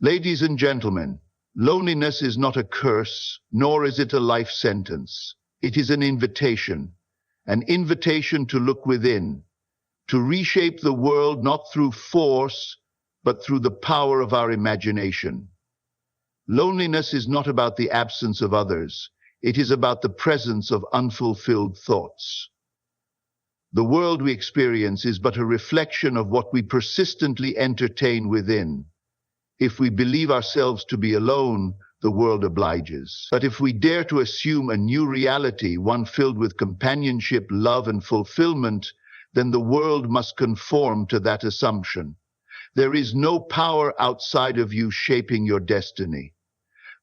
Ladies and gentlemen, loneliness is not a curse, nor is it a life sentence. It is an invitation to look within, to reshape the world not through force, but through the power of our imagination. Loneliness is not about the absence of others. It is about the presence of unfulfilled thoughts. The world we experience is but a reflection of what we persistently entertain within. If we believe ourselves to be alone, the world obliges. But if we dare to assume a new reality, one filled with companionship, love, and fulfillment, then the world must conform to that assumption. There is no power outside of you shaping your destiny.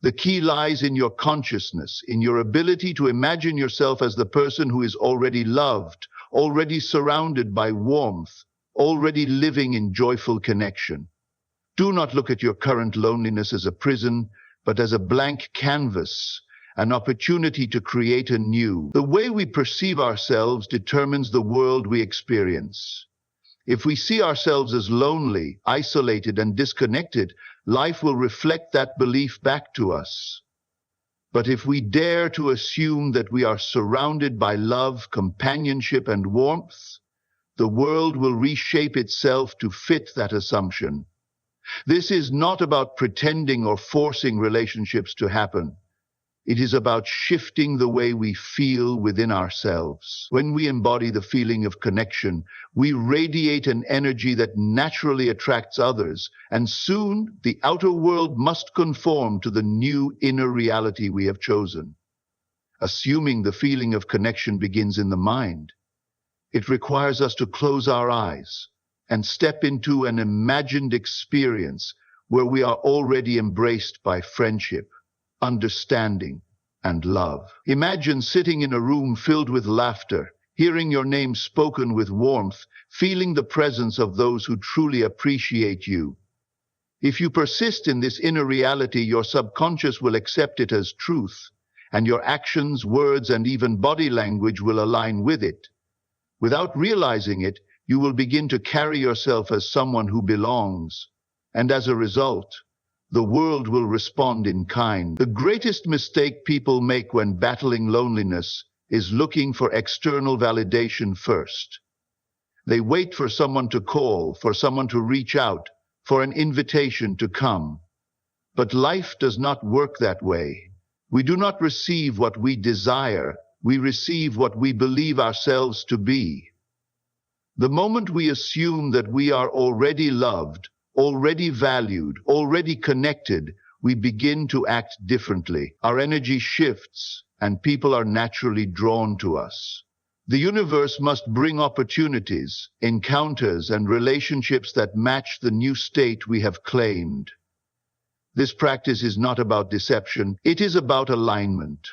The key lies in your consciousness, in your ability to imagine yourself as the person who is already loved, already surrounded by warmth, already living in joyful connection. Do not look at your current loneliness as a prison, but as a blank canvas, an opportunity to create anew. The way we perceive ourselves determines the world we experience. If we see ourselves as lonely, isolated, and disconnected, life will reflect that belief back to us. But if we dare to assume that we are surrounded by love, companionship, and warmth, the world will reshape itself to fit that assumption. This is not about pretending or forcing relationships to happen. It is about shifting the way we feel within ourselves. When we embody the feeling of connection, we radiate an energy that naturally attracts others, and soon the outer world must conform to the new inner reality we have chosen. Assuming the feeling of connection begins in the mind, it requires us to close our eyes and step into an imagined experience where we are already embraced by friendship, understanding, and love. Imagine sitting in a room filled with laughter, hearing your name spoken with warmth, feeling the presence of those who truly appreciate you. If you persist in this inner reality, your subconscious will accept it as truth, and your actions, words, and even body language will align with it. Without realizing it, you will begin to carry yourself as someone who belongs, and as a result, the world will respond in kind. The greatest mistake people make when battling loneliness is looking for external validation first. They wait for someone to call, for someone to reach out, for an invitation to come. But life does not work that way. We do not receive what we desire, we receive what we believe ourselves to be. The moment we assume that we are already loved, already valued, already connected, we begin to act differently. Our energy shifts, and people are naturally drawn to us. The universe must bring opportunities, encounters, and relationships that match the new state we have claimed. This practice is not about deception, it is about alignment.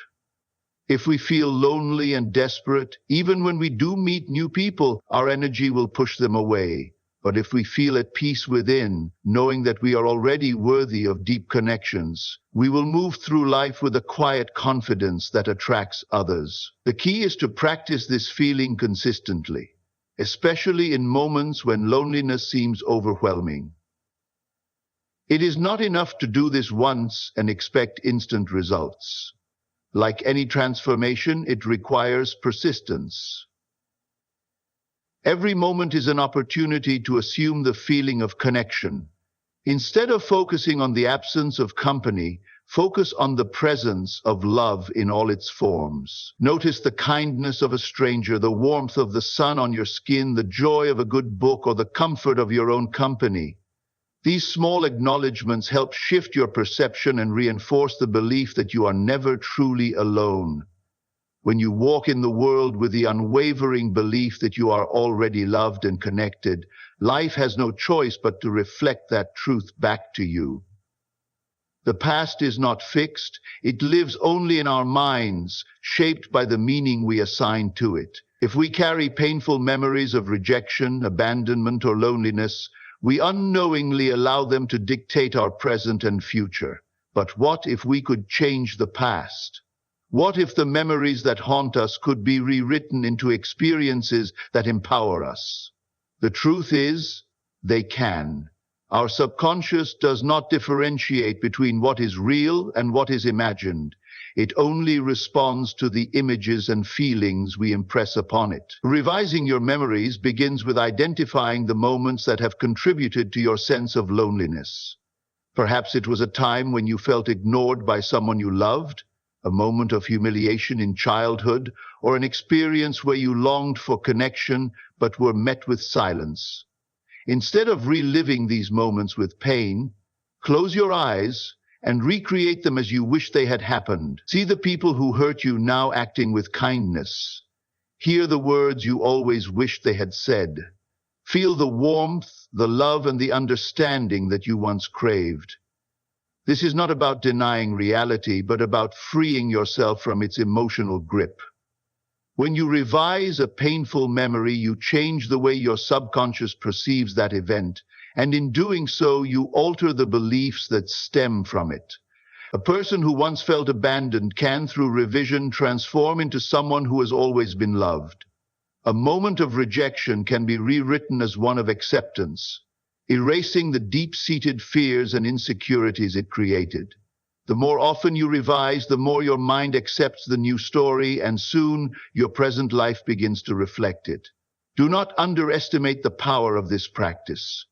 If we feel lonely and desperate, even when we do meet new people, our energy will push them away. But if we feel at peace within, knowing that we are already worthy of deep connections, we will move through life with a quiet confidence that attracts others. The key is to practice this feeling consistently, especially in moments when loneliness seems overwhelming. It is not enough to do this once and expect instant results. Like any transformation, it requires persistence. Every moment is an opportunity to assume the feeling of connection. Instead of focusing on the absence of company, focus on the presence of love in all its forms. Notice the kindness of a stranger, the warmth of the sun on your skin, the joy of a good book, or the comfort of your own company. These small acknowledgments help shift your perception and reinforce the belief that you are never truly alone. When you walk in the world with the unwavering belief that you are already loved and connected, life has no choice but to reflect that truth back to you. The past is not fixed, it lives only in our minds, shaped by the meaning we assign to it. If we carry painful memories of rejection, abandonment, or loneliness, we unknowingly allow them to dictate our present and future. But what if we could change the past? What if the memories that haunt us could be rewritten into experiences that empower us? The truth is, they can. Our subconscious does not differentiate between what is real and what is imagined. It only responds to the images and feelings we impress upon it. Revising your memories begins with identifying the moments that have contributed to your sense of loneliness. Perhaps it was a time when you felt ignored by someone you loved, a moment of humiliation in childhood, or an experience where you longed for connection but were met with silence. Instead of reliving these moments with pain, close your eyes and recreate them as you wish they had happened. See the people who hurt you now acting with kindness. Hear the words you always wished they had said. Feel the warmth, the love, and the understanding that you once craved. This is not about denying reality, but about freeing yourself from its emotional grip. When you revise a painful memory, you change the way your subconscious perceives that event, and in doing so, you alter the beliefs that stem from it. A person who once felt abandoned can, through revision, transform into someone who has always been loved. A moment of rejection can be rewritten as one of acceptance, erasing the deep-seated fears and insecurities it created. The more often you revise, the more your mind accepts the new story, and soon your present life begins to reflect it. Do not underestimate the power of this practice.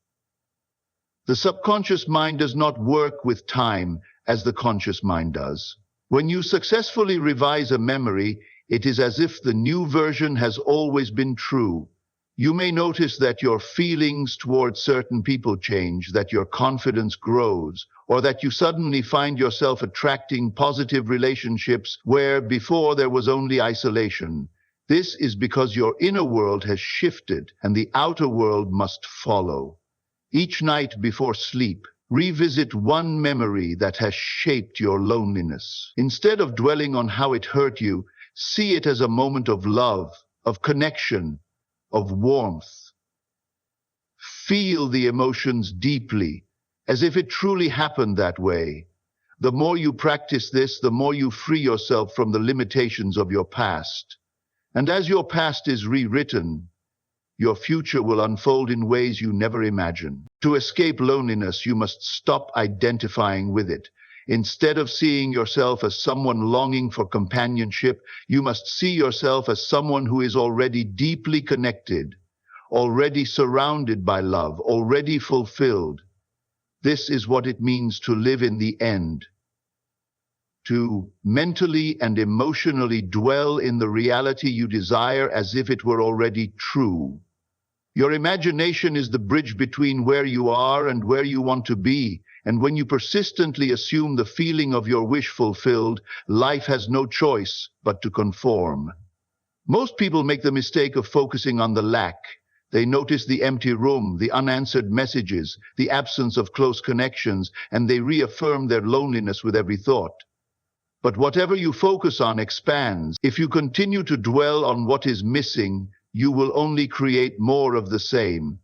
The subconscious mind does not work with time as the conscious mind does. When you successfully revise a memory, it is as if the new version has always been true. You may notice that your feelings towards certain people change, that your confidence grows, or that you suddenly find yourself attracting positive relationships where before there was only isolation. This is because your inner world has shifted and the outer world must follow. Each night before sleep, revisit one memory that has shaped your loneliness. Instead of dwelling on how it hurt you, see it as a moment of love, of connection, of warmth. Feel the emotions deeply, as if it truly happened that way. The more you practice this, the more you free yourself from the limitations of your past. And as your past is rewritten, your future will unfold in ways you never imagined. To escape loneliness, you must stop identifying with it. Instead of seeing yourself as someone longing for companionship, you must see yourself as someone who is already deeply connected, already surrounded by love, already fulfilled. This is what it means to live in the end. To mentally and emotionally dwell in the reality you desire as if it were already true. Your imagination is the bridge between where you are and where you want to be. And when you persistently assume the feeling of your wish fulfilled, life has no choice but to conform. Most people make the mistake of focusing on the lack. They notice the empty room, the unanswered messages, the absence of close connections, and they reaffirm their loneliness with every thought. But whatever you focus on expands. If you continue to dwell on what is missing, you will only create more of the same.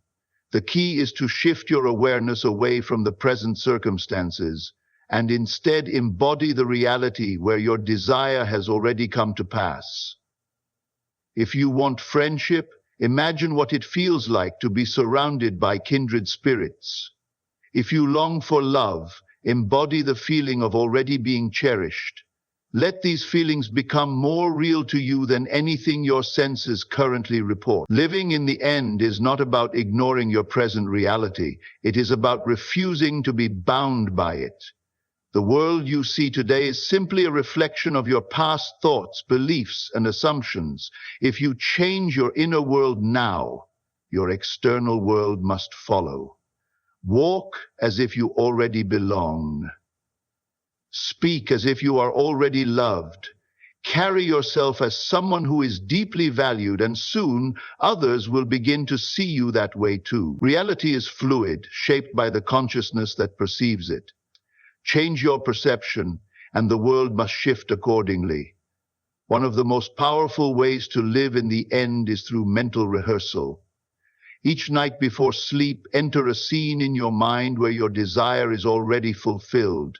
The key is to shift your awareness away from the present circumstances and instead embody the reality where your desire has already come to pass. If you want friendship, imagine what it feels like to be surrounded by kindred spirits. If you long for love, embody the feeling of already being cherished. Let these feelings become more real to you than anything your senses currently report. Living in the end is not about ignoring your present reality. It is about refusing to be bound by it. The world you see today is simply a reflection of your past thoughts, beliefs, and assumptions. If you change your inner world now, your external world must follow. Walk as if you already belong. Speak as if you are already loved. Carry yourself as someone who is deeply valued, and soon others will begin to see you that way too. Reality is fluid, shaped by the consciousness that perceives it. Change your perception, and the world must shift accordingly. One of the most powerful ways to live in the end is through mental rehearsal. Each night before sleep, enter a scene in your mind where your desire is already fulfilled.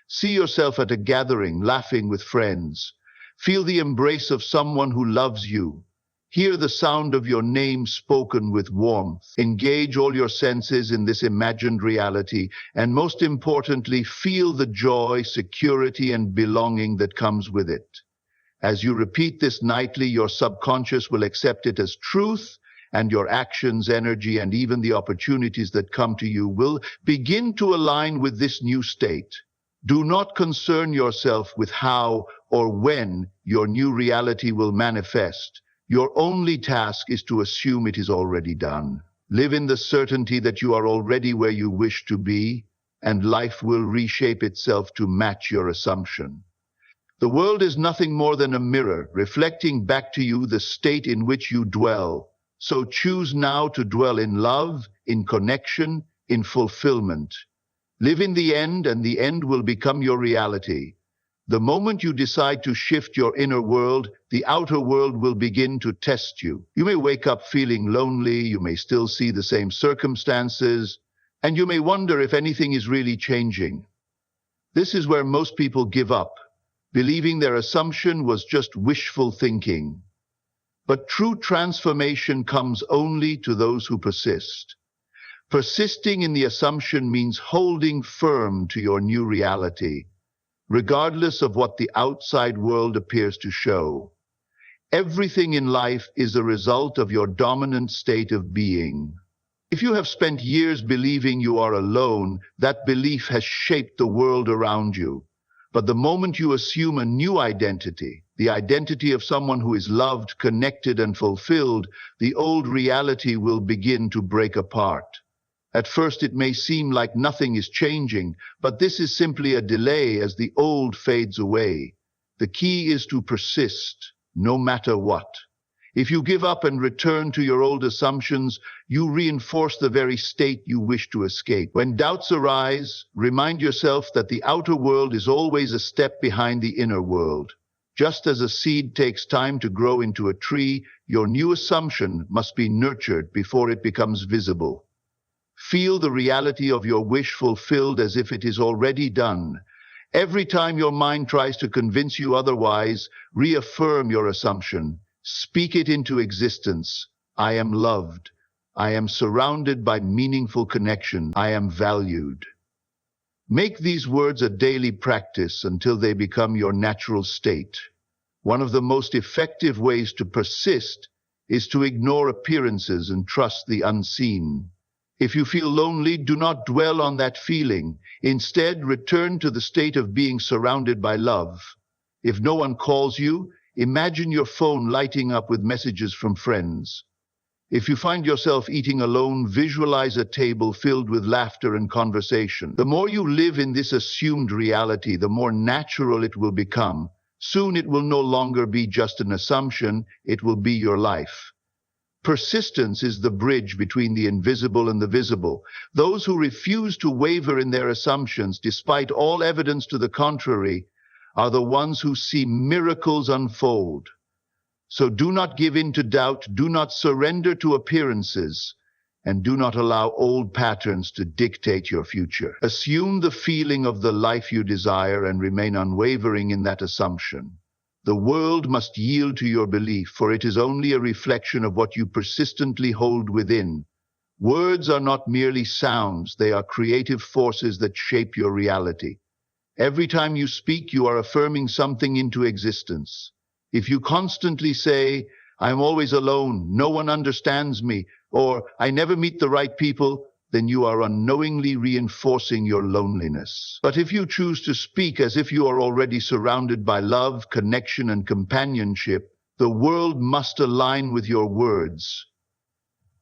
See yourself at a gathering, laughing with friends. Feel the embrace of someone who loves you. Hear the sound of your name spoken with warmth. Engage all your senses in this imagined reality, and most importantly, feel the joy, security, and belonging that comes with it. As you repeat this nightly, your subconscious will accept it as truth, and your actions, energy, and even the opportunities that come to you will begin to align with this new state. Do not concern yourself with how or when your new reality will manifest. Your only task is to assume it is already done. Live in the certainty that you are already where you wish to be, and life will reshape itself to match your assumption. The world is nothing more than a mirror, reflecting back to you the state in which you dwell. So choose now to dwell in love, in connection, in fulfillment. Live in the end, and the end will become your reality. The moment you decide to shift your inner world, the outer world will begin to test you. You may wake up feeling lonely, you may still see the same circumstances, and you may wonder if anything is really changing. This is where most people give up, believing their assumption was just wishful thinking. But true transformation comes only to those who persist. Persisting in the assumption means holding firm to your new reality, regardless of what the outside world appears to show. Everything in life is a result of your dominant state of being. If you have spent years believing you are alone, that belief has shaped the world around you. But the moment you assume a new identity, the identity of someone who is loved, connected, and fulfilled, the old reality will begin to break apart. At first, it may seem like nothing is changing, but this is simply a delay as the old fades away. The key is to persist, no matter what. If you give up and return to your old assumptions, you reinforce the very state you wish to escape. When doubts arise, remind yourself that the outer world is always a step behind the inner world. Just as a seed takes time to grow into a tree, your new assumption must be nurtured before it becomes visible. Feel the reality of your wish fulfilled as if it is already done. Every time your mind tries to convince you otherwise, reaffirm your assumption. Speak it into existence. I am loved. I am surrounded by meaningful connection. I am valued. Make these words a daily practice until they become your natural state. One of the most effective ways to persist is to ignore appearances and trust the unseen. If you feel lonely, do not dwell on that feeling. Instead, return to the state of being surrounded by love. If no one calls you, imagine your phone lighting up with messages from friends. If you find yourself eating alone, visualize a table filled with laughter and conversation. The more you live in this assumed reality, the more natural it will become. Soon it will no longer be just an assumption, it will be your life. Persistence is the bridge between the invisible and the visible. Those who refuse to waver in their assumptions, despite all evidence to the contrary, are the ones who see miracles unfold. So do not give in to doubt, do not surrender to appearances, and do not allow old patterns to dictate your future. Assume the feeling of the life you desire and remain unwavering in that assumption. The world must yield to your belief, for it is only a reflection of what you persistently hold within. Words are not merely sounds, they are creative forces that shape your reality. Every time you speak, you are affirming something into existence. If you constantly say, "I'm always alone, no one understands me," or "I never meet the right people," then you are unknowingly reinforcing your loneliness. But if you choose to speak as if you are already surrounded by love, connection, and companionship, the world must align with your words.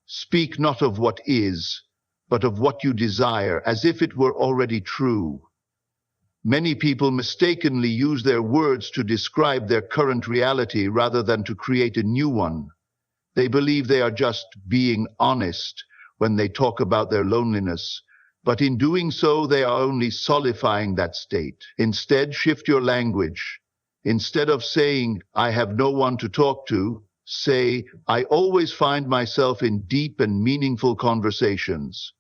Speak not of what is, but of what you desire, as if it were already true. Many people mistakenly use their words to describe their current reality rather than to create a new one. They believe they are just being honest when they talk about their loneliness, but in doing so, they are only solidifying that state. Instead, shift your language. Instead of saying, "I have no one to talk to," say, "I always find myself in deep and meaningful conversations."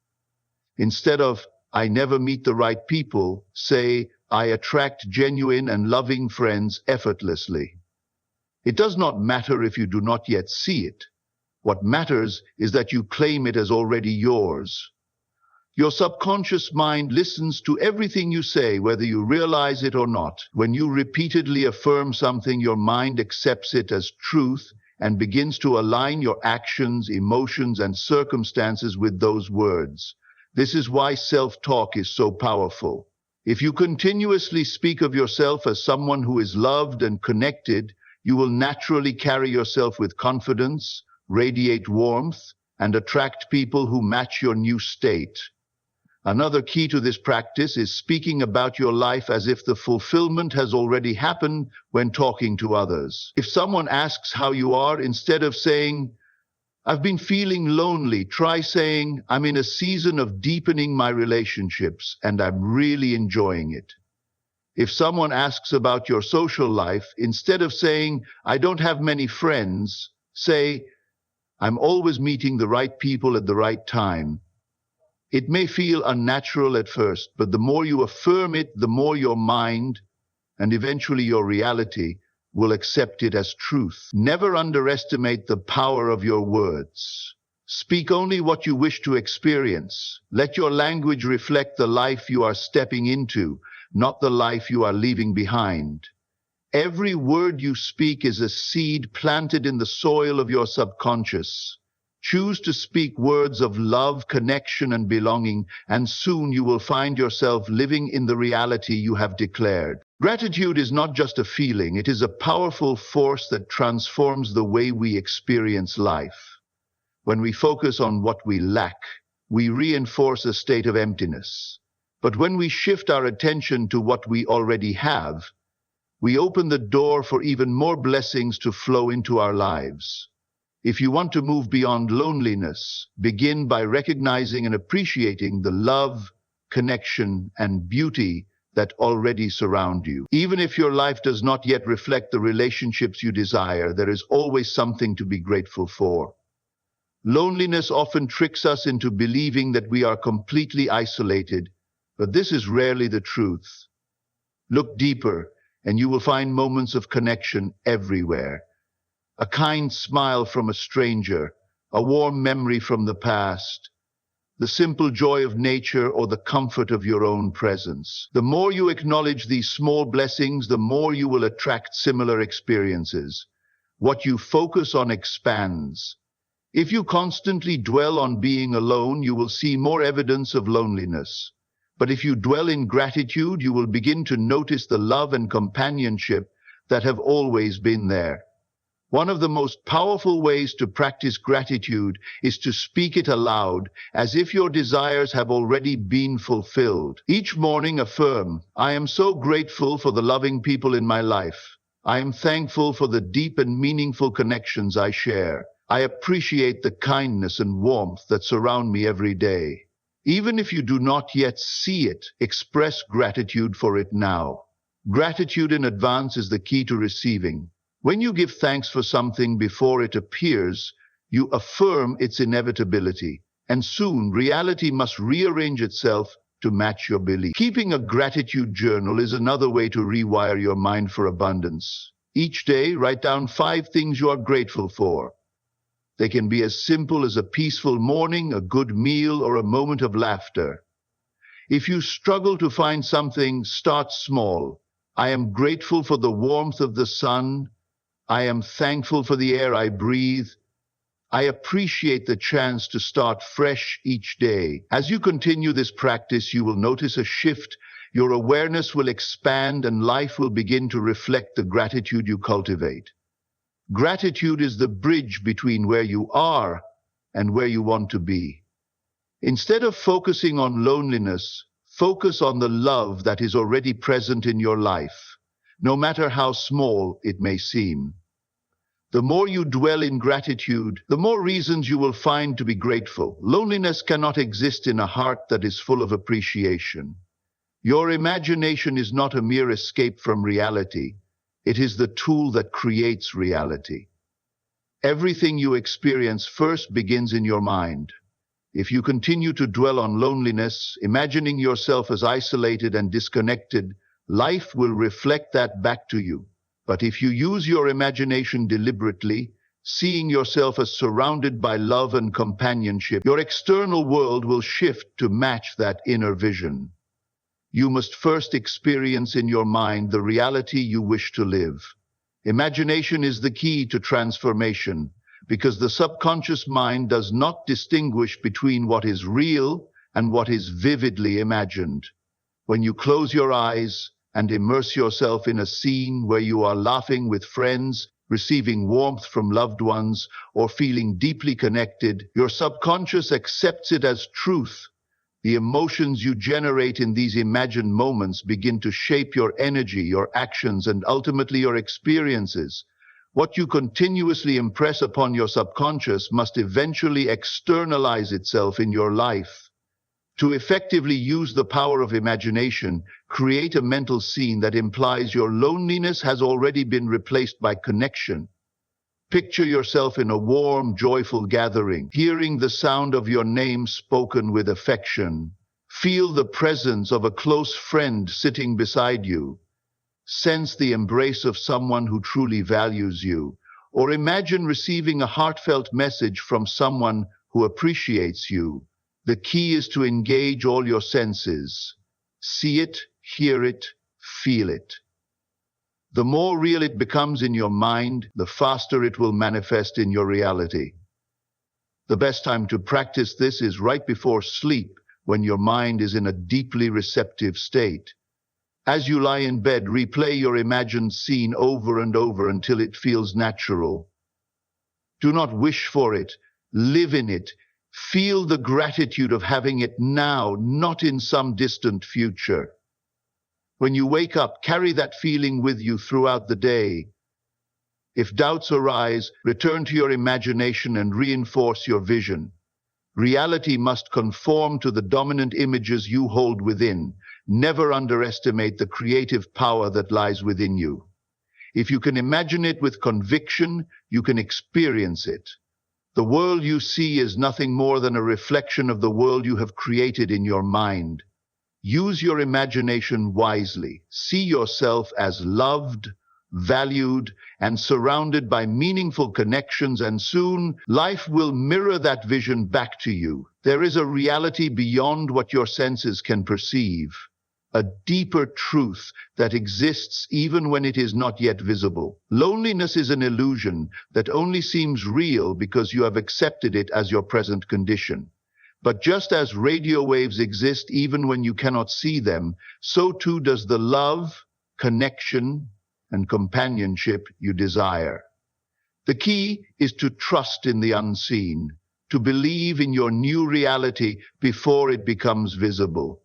Instead of, "I never meet the right people," say, "I attract genuine and loving friends effortlessly." It does not matter if you do not yet see it. What matters is that you claim it as already yours. Your subconscious mind listens to everything you say, whether you realize it or not. When you repeatedly affirm something, your mind accepts it as truth and begins to align your actions, emotions, and circumstances with those words. This is why self-talk is so powerful. If you continuously speak of yourself as someone who is loved and connected, you will naturally carry yourself with confidence, radiate warmth, and attract people who match your new state. Another key to this practice is speaking about your life as if the fulfillment has already happened when talking to others. If someone asks how you are, instead of saying, "I've been feeling lonely," try saying, "I'm in a season of deepening my relationships and I'm really enjoying it." If someone asks about your social life, instead of saying, "I don't have many friends," say, "I'm always meeting the right people at the right time." It may feel unnatural at first, but the more you affirm it, the more your mind, and eventually your reality, will accept it as truth. Never underestimate the power of your words. Speak only what you wish to experience. Let your language reflect the life you are stepping into, not the life you are leaving behind. Every word you speak is a seed planted in the soil of your subconscious. Choose to speak words of love, connection, and belonging, and soon you will find yourself living in the reality you have declared. Gratitude is not just a feeling, it is a powerful force that transforms the way we experience life. When we focus on what we lack, we reinforce a state of emptiness. But when we shift our attention to what we already have, we open the door for even more blessings to flow into our lives. If you want to move beyond loneliness, begin by recognizing and appreciating the love, connection, and beauty that already surround you. Even if your life does not yet reflect the relationships you desire, there is always something to be grateful for. Loneliness often tricks us into believing that we are completely isolated, but this is rarely the truth. Look deeper, and you will find moments of connection everywhere. A kind smile from a stranger, a warm memory from the past, the simple joy of nature, or the comfort of your own presence. The more you acknowledge these small blessings, the more you will attract similar experiences. What you focus on expands. If you constantly dwell on being alone, you will see more evidence of loneliness. But if you dwell in gratitude, you will begin to notice the love and companionship that have always been there. One of the most powerful ways to practice gratitude is to speak it aloud, as if your desires have already been fulfilled. Each morning affirm, "I am so grateful for the loving people in my life. I am thankful for the deep and meaningful connections I share. I appreciate the kindness and warmth that surround me every day." Even if you do not yet see it, express gratitude for it now. Gratitude in advance is the key to receiving. When you give thanks for something before it appears, you affirm its inevitability, and soon reality must rearrange itself to match your belief. Keeping a gratitude journal is another way to rewire your mind for abundance. Each day, write down 5 things you are grateful for. They can be as simple as a peaceful morning, a good meal, or a moment of laughter. If you struggle to find something, start small. I am grateful for the warmth of the sun. I am thankful for the air I breathe. I appreciate the chance to start fresh each day. As you continue this practice, you will notice a shift. Your awareness will expand and life will begin to reflect the gratitude you cultivate. Gratitude is the bridge between where you are and where you want to be. Instead of focusing on loneliness, focus on the love that is already present in your life, no matter how small it may seem. The more you dwell in gratitude, the more reasons you will find to be grateful. Loneliness cannot exist in a heart that is full of appreciation. Your imagination is not a mere escape from reality. It is the tool that creates reality. Everything you experience first begins in your mind. If you continue to dwell on loneliness, imagining yourself as isolated and disconnected, life will reflect that back to you. But if you use your imagination deliberately, seeing yourself as surrounded by love and companionship, your external world will shift to match that inner vision. You must first experience in your mind the reality you wish to live. Imagination is the key to transformation, because the subconscious mind does not distinguish between what is real and what is vividly imagined. When you close your eyes and immerse yourself in a scene where you are laughing with friends, receiving warmth from loved ones, or feeling deeply connected, your subconscious accepts it as truth. The emotions you generate in these imagined moments begin to shape your energy, your actions, and ultimately your experiences. What you continuously impress upon your subconscious must eventually externalize itself in your life. To effectively use the power of imagination, create a mental scene that implies your loneliness has already been replaced by connection. Picture yourself in a warm, joyful gathering, hearing the sound of your name spoken with affection. Feel the presence of a close friend sitting beside you. Sense the embrace of someone who truly values you. Or imagine receiving a heartfelt message from someone who appreciates you. The key is to engage all your senses. See it, hear it, feel it. The more real it becomes in your mind, the faster it will manifest in your reality. The best time to practice this is right before sleep, when your mind is in a deeply receptive state. As you lie in bed, replay your imagined scene over and over until it feels natural. Do not wish for it, live in it. Feel the gratitude of having it now, not in some distant future. When you wake up, carry that feeling with you throughout the day. If doubts arise, return to your imagination and reinforce your vision. Reality must conform to the dominant images you hold within. Never underestimate the creative power that lies within you. If you can imagine it with conviction, you can experience it. The world you see is nothing more than a reflection of the world you have created in your mind. Use your imagination wisely. See yourself as loved, valued, and surrounded by meaningful connections, and soon life will mirror that vision back to you. There is a reality beyond what your senses can perceive, a deeper truth that exists even when it is not yet visible. Loneliness is an illusion that only seems real because you have accepted it as your present condition. But just as radio waves exist even when you cannot see them, so too does the love, connection, and companionship you desire. The key is to trust in the unseen, to believe in your new reality before it becomes visible.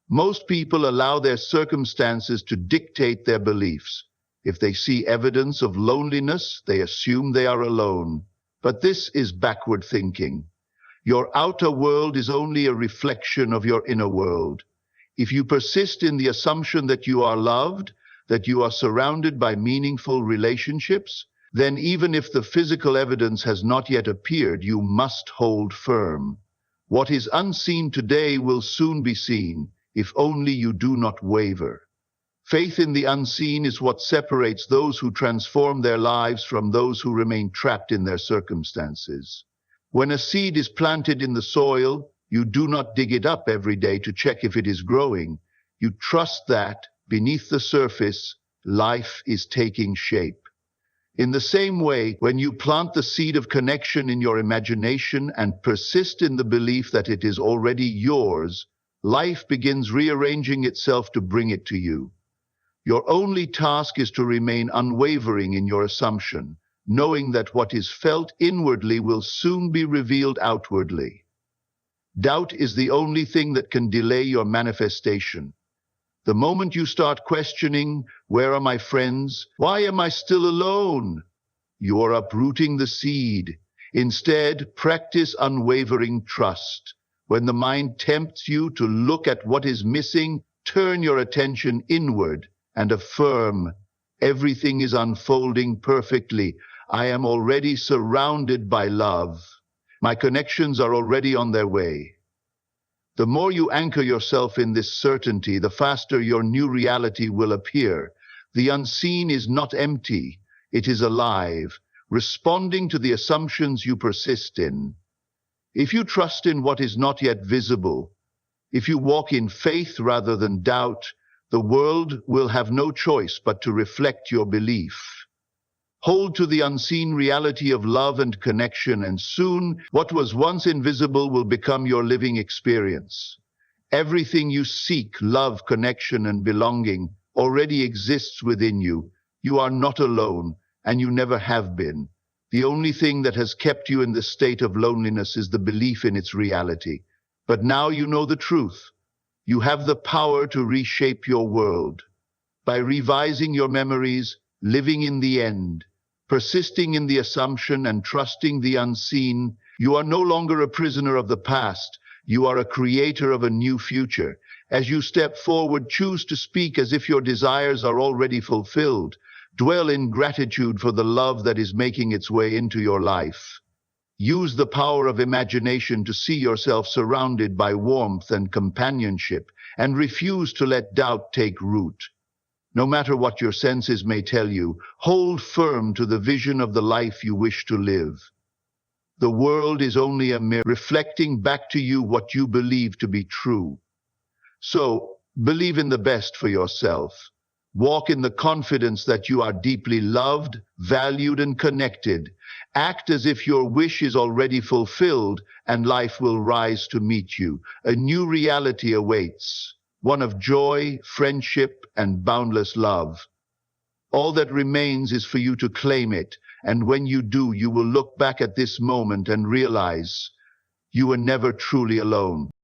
Most people allow their circumstances to dictate their beliefs. If they see evidence of loneliness, they assume they are alone. But this is backward thinking. Your outer world is only a reflection of your inner world. If you persist in the assumption that you are loved, that you are surrounded by meaningful relationships, then even if the physical evidence has not yet appeared, you must hold firm. What is unseen today will soon be seen, if only you do not waver. Faith in the unseen is what separates those who transform their lives from those who remain trapped in their circumstances. When a seed is planted in the soil, you do not dig it up every day to check if it is growing. You trust that, beneath the surface, life is taking shape. In the same way, when you plant the seed of connection in your imagination and persist in the belief that it is already yours, life begins rearranging itself to bring it to you. Your only task is to remain unwavering in your assumption, knowing that what is felt inwardly will soon be revealed outwardly. Doubt is the only thing that can delay your manifestation. The moment you start questioning, where are my friends? Why am I still alone? You are uprooting the seed. Instead, practice unwavering trust. When the mind tempts you to look at what is missing, turn your attention inward and affirm, everything is unfolding perfectly. I am already surrounded by love. My connections are already on their way. The more you anchor yourself in this certainty, the faster your new reality will appear. The unseen is not empty, it is alive, responding to the assumptions you persist in. If you trust in what is not yet visible, if you walk in faith rather than doubt, the world will have no choice but to reflect your belief. Hold to the unseen reality of love and connection, and soon what was once invisible will become your living experience. Everything you seek, love, connection, and belonging, already exists within you. You are not alone, and you never have been. The only thing that has kept you in this state of loneliness is the belief in its reality. But now you know the truth. You have the power to reshape your world. By revising your memories, living in the end, persisting in the assumption and trusting the unseen, you are no longer a prisoner of the past. You are a creator of a new future. As you step forward, choose to speak as if your desires are already fulfilled. Dwell in gratitude for the love that is making its way into your life. Use the power of imagination to see yourself surrounded by warmth and companionship, and refuse to let doubt take root. No matter what your senses may tell you, hold firm to the vision of the life you wish to live. The world is only a mirror reflecting back to you what you believe to be true. So, believe in the best for yourself. Walk in the confidence that you are deeply loved, valued, and connected. Act as if your wish is already fulfilled, and life will rise to meet you. A new reality awaits, one of joy, friendship, and boundless love. All that remains is for you to claim it, and when you do, you will look back at this moment and realize you were never truly alone.